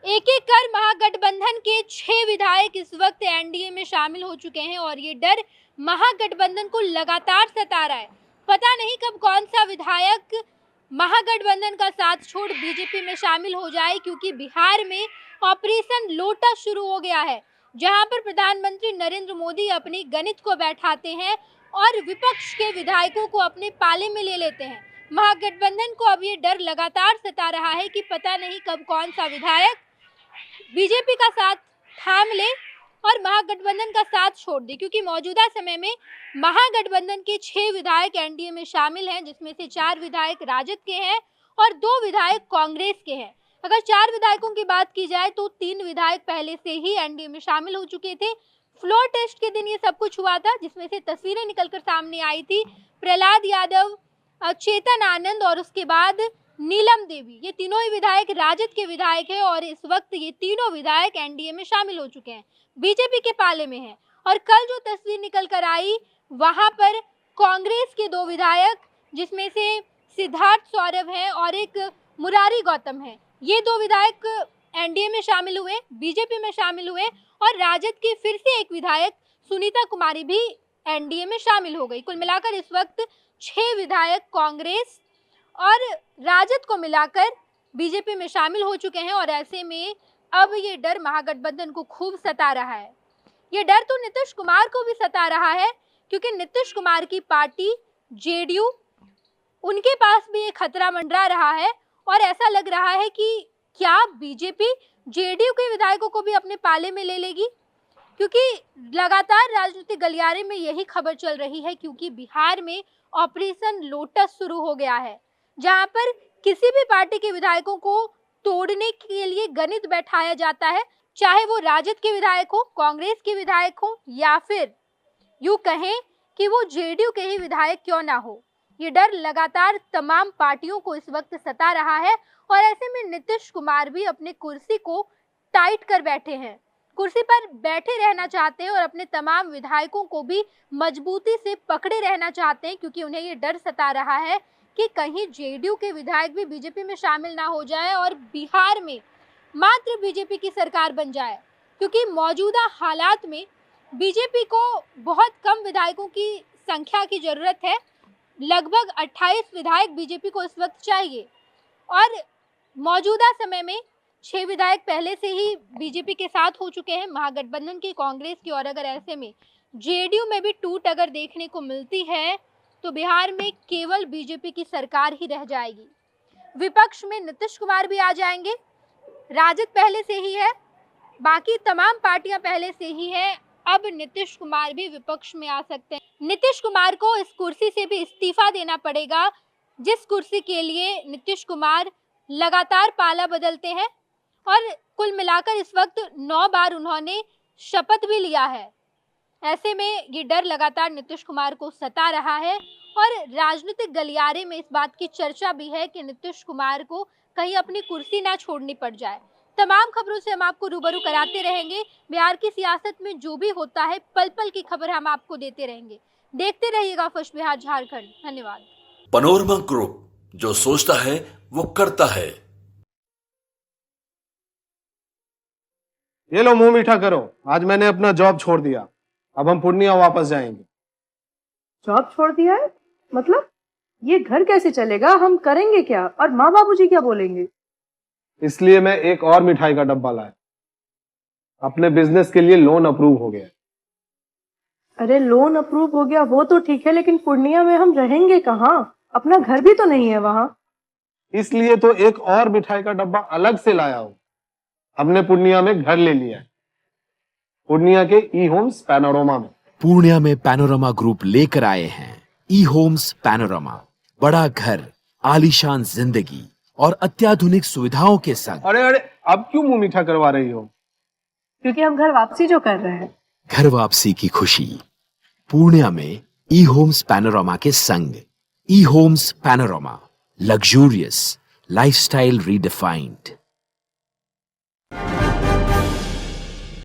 एक एक कर महागठबंधन के 6 विधायक इस वक्त एनडीए में शामिल हो चुके हैं और ये डर महागठबंधन को लगातार सता रहा है। पता नहीं कब कौन सा विधायक महागठबंधन का साथ छोड़ बीजेपी में शामिल हो जाए, क्योंकि बिहार में ऑपरेशन लोटस शुरू हो गया है, जहां पर प्रधानमंत्री नरेंद्र मोदी अपनी गणित को बैठाते हैं और विपक्ष के विधायकों को अपने पाले में ले लेते हैं। महागठबंधन को अब ये डर लगातार सता रहा है कि पता नहीं कब कौन सा विधायक बीजेपी का साथ थाम ले और महागठबंधन का साथ छोड़ दे, क्योंकि मौजूदा समय में महागठबंधन के 6 विधायक एनडीए में शामिल हैं, जिसमें से 4 विधायक राजद के हैं और 2 विधायक कांग्रेस के हैं। अगर 4 विधायकों की बात की जाए तो 3 विधायक पहले से ही एनडीए में शामिल हो चुके थे। फ्लोर टेस्ट के दिन ये सब कुछ हुआ था, जिसमें से तस्वीरें निकलकर सामने आई थी। प्रहलाद यादव, चेतन आनंद और उसके बाद नीलम देवी, ये तीनों ही विधायक राजद के विधायक हैं और इस वक्त ये तीनों विधायक एनडीए में शामिल हो चुके हैं, बीजेपी के पाले में हैं। और कल जो तस्वीर निकल कर आई, वहां पर कांग्रेस के 2 विधायक, जिसमें से सिद्धार्थ सौरभ हैं और एक मुरारी गौतम है, ये 2 विधायक एनडीए में शामिल हुए, बीजेपी में शामिल हुए और राजद की फिर से एक विधायक सुनीता कुमारी भी एनडीए में शामिल हो गई। कुल मिलाकर इस वक्त 6 विधायक कांग्रेस और राजद को मिलाकर बीजेपी में शामिल हो चुके हैं और ऐसे में अब ये डर महागठबंधन को खूब सता रहा है। ये डर तो नीतीश कुमार को भी सता रहा है, क्योंकि नीतीश कुमार की पार्टी जेडीयू, उनके पास भी एक खतरा मंडरा रहा है और ऐसा लग रहा है कि क्या बीजेपी जेडीयू के विधायकों को भी अपने पाले में ले लेगी, क्योंकि लगातार राजनीतिक गलियारे में यही खबर चल रही है। क्योंकि बिहार में ऑपरेशन लोटस शुरू हो गया है, जहां पर किसी भी पार्टी के विधायकों को तोड़ने के लिए गणित बैठाया जाता है, चाहे वो राजद के विधायक हो, कांग्रेस के विधायक हो या फिर यूं कहें कि वो जेडीयू के ही विधायक क्यों ना हो। ये डर लगातार तमाम पार्टियों को इस वक्त सता रहा है और ऐसे में नीतीश कुमार भी अपने कुर्सी को टाइट कर बैठे हैं, कुर्सी पर बैठे रहना चाहते हैं और अपने तमाम विधायकों को भी मजबूती से पकड़े रहना चाहते हैं, क्योंकि उन्हें ये डर सता रहा है कि कहीं जेडीयू के विधायक भी बीजेपी में शामिल ना हो जाए और बिहार में मात्र बीजेपी की सरकार बन जाए। क्योंकि मौजूदा हालात में बीजेपी को बहुत कम विधायकों की संख्या की जरूरत है। लगभग 28 विधायक बीजेपी को इस वक्त चाहिए और मौजूदा समय में 6 विधायक पहले से ही बीजेपी के साथ हो चुके हैं, महागठबंधन की, कांग्रेस की। और अगर ऐसे में जेडीयू में भी टूट अगर देखने को मिलती है तो बिहार में केवल बीजेपी की सरकार ही रह जाएगी। विपक्ष में नीतीश कुमार भी आ जाएंगे, राजद पहले से ही है, बाकी तमाम पार्टियां पहले से ही हैं। अब नीतीश कुमार भी विपक्ष में आ सकते हैं। नीतीश कुमार को इस कुर्सी से भी इस्तीफा देना पड़ेगा, जिस कुर्सी के लिए नीतीश कुमार लगातार पाला बदलते हैं और कुल मिलाकर इस वक्त 9 बार उन्होंने शपथ भी लिया है। ऐसे में ये डर लगातार नीतीश कुमार को सता रहा है और राजनीतिक गलियारे में इस बात की चर्चा भी है कि नीतीश कुमार को कहीं अपनी कुर्सी ना छोड़नी पड़ जाए। तमाम खबरों से हम आपको रूबरू कराते रहेंगे। बिहार की सियासत में जो भी होता है, पल पल की खबर हम आपको देते रहेंगे। देखते रहिएगा फर्स्ट बिहार झारखंड। धन्यवाद। पैनोरमा ग्रुप, जो सोचता है वो करता है। ये लो, मुंह मीठा करो। आज मैंने अपना जॉब छोड़ दिया, अब हम पूर्णिया वापस जाएंगे। जॉब छोड़ दिया है? मतलब ये घर कैसे चलेगा? हम करेंगे क्या? और माँ बाबूजी क्या बोलेंगे? इसलिए मैं एक और मिठाई का डब्बा लाया। अपने बिजनेस के लिए लोन अप्रूव हो गया। अरे लोन अप्रूव हो गया वो तो ठीक है, लेकिन पूर्णिया में हम रहेंगे कहाँ? अपना घर भी तो नहीं है वहाँ। इसलिए तो एक और मिठाई का डब्बा अलग से लाया हूँ। हमने पूर्णिया में घर ले लिया है, पूर्णिया के ई होम्स पैनोरमा में। पूर्णिया में पैनोरमा ग्रुप लेकर आए हैं ई होम्स पैनोरमा। बड़ा घर, आलीशान जिंदगी और अत्याधुनिक सुविधाओं के संग। अरे अरे, अब क्यों मुंह मीठा करवा रही हो? क्योंकि हम घर वापसी जो कर रहे हैं। घर वापसी की खुशी पूर्णिया में ई होम्स पैनोरमा के संग। E homes panorama, luxurious lifestyle redefined.